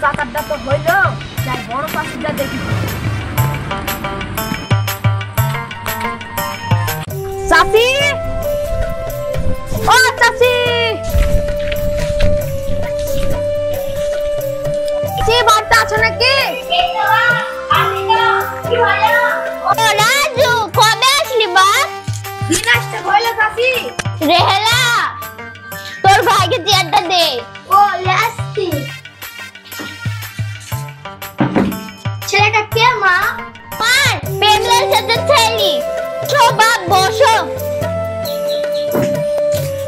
চাচারটা তো হইলো, যাই বড় চাষিটা দেখি। চাচি, ও চাচি, বাড়িতে আছো নাকি? রাজু, কবে আসলি বাপ? দিন আসতে হইলো চাচি। রেহেলা, তোর ভাইকে চেয়ারটা দে। ও আসছি। ছেলেটা কে মা? মার পেমলার সাথে ছেলি। চো বাপ বসো।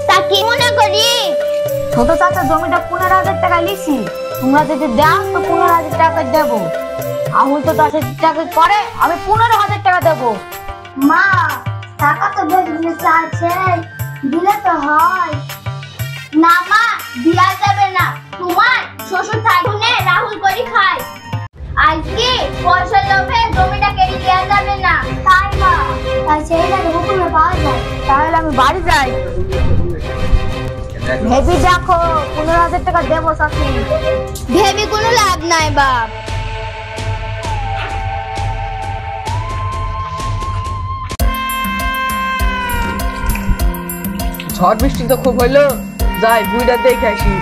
তা কি মনে করি? ছোট চাচা জমিটা 15,000 টাকা লিছি, তোমরা যদি দাও তো 15,000 টাকা দেবো। আহুল তো 10,000 টাকা করে, আমি 15,000 টাকা দেবো। মা টাকা তো বেশি চাইছে, দিলে তো হয় না। মা দিয়া যাবে না, তোমার শ্বশুর থাকুনে রাহুল করি খায়। আজকে পয়সার লোভে জমিটা কেটে দেওয়া যাবে না। তাই মা, তাই ছেলেটাকে হুকুমে পাওয়া যায়। তাহলে আমি বাড়ি যাই, ভেবি দেখো 15,000 টাকা দেবো চাচি। ভেবে কোনো লাভ নাই বাপ। ঝড় বৃষ্টি তো খুব হইলো, যাই বুইটা দেখে আসি।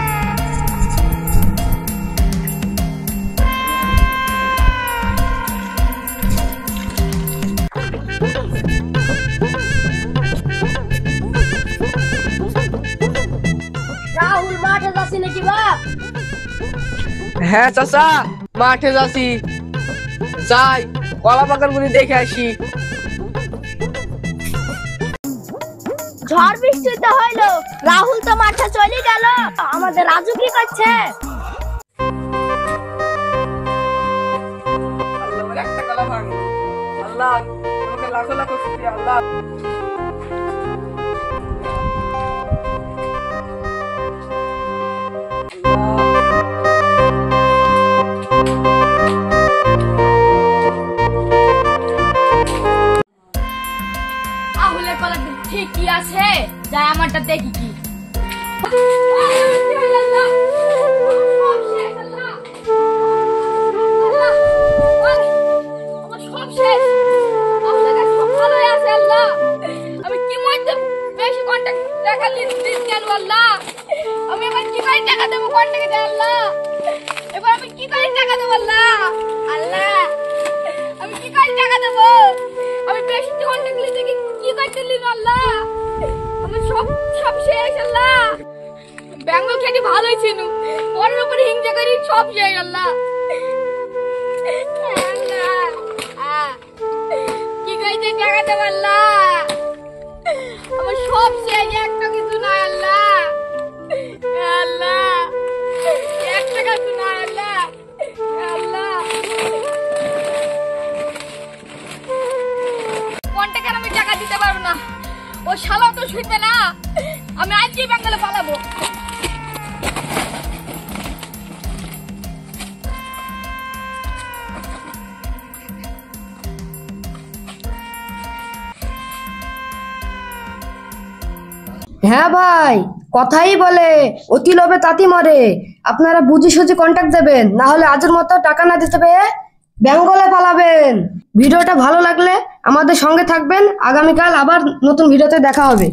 রাহুল মাঠে যাচ্ছি নাকি বাপ? হ্যাঁ চাচা, মাঠে যাচ্ছি, যাই কলা বাগান গুলি দেখে আসি। ঝড় বৃষ্টি তো হইলো, রাহুল তো মাঠে চলে গেল, আমাদের রাজু কি করছে? আল্লাহ, একটা কলা ভাঙলো। আল্লাহ তোমাকে লাখো লাখো শুকরিয়া আল্লাহ। আহুলের কলা ঠিকই আছে, যাই আমারটা দেখি কি। আমি কি মধ্যে বেশি কন্টাক্ট টাকা দিচ্ছি আল্লাহ, আমি এবার কি করে টাকা দেবো কন্টাক্টে আল্লাহ? এবার আমি কি করে টাকা দেবো আল্লাহ? আল্লাহ আমি কি করে টাকা দেবো? আমি বেশি কন্টাক্ট লিখে কি করতে লিখো আল্লাহ? আমার সব সব শেষ আল্লাহ। বেঙ্গল খেতে ভালোই ছিল, ওর উপরে হিংসা করি সব শেষ আল্লাহ। কি কইতে টাকা দেব আল্লাহ? আমার সব শেষ, একটা কিছু নাই আল্লাহ। আল্লাহ একটা কিছু নাই আল্লাহ। আল্লাহ কন্টাক্টে আমি টাকা দিতে পারবো না, ও শালা তো শুনবে না। আমি আজকেই বাঙ্গালে পালাবো। হ্যাঁ ভাই, কথাই বলে অতি লোভে তাঁতি মরে। আপনারা বুঝি সুঝি কন্টাক্ট দেবেন, না হলে আজের মতো টাকা না দিতে পেয়ে বেঙ্গলে পালাবেন। ভিডিওটা ভালো লাগলে আমাদের সঙ্গে থাকবেন, আগামীকাল আবার নতুন ভিডিওতে দেখা হবে।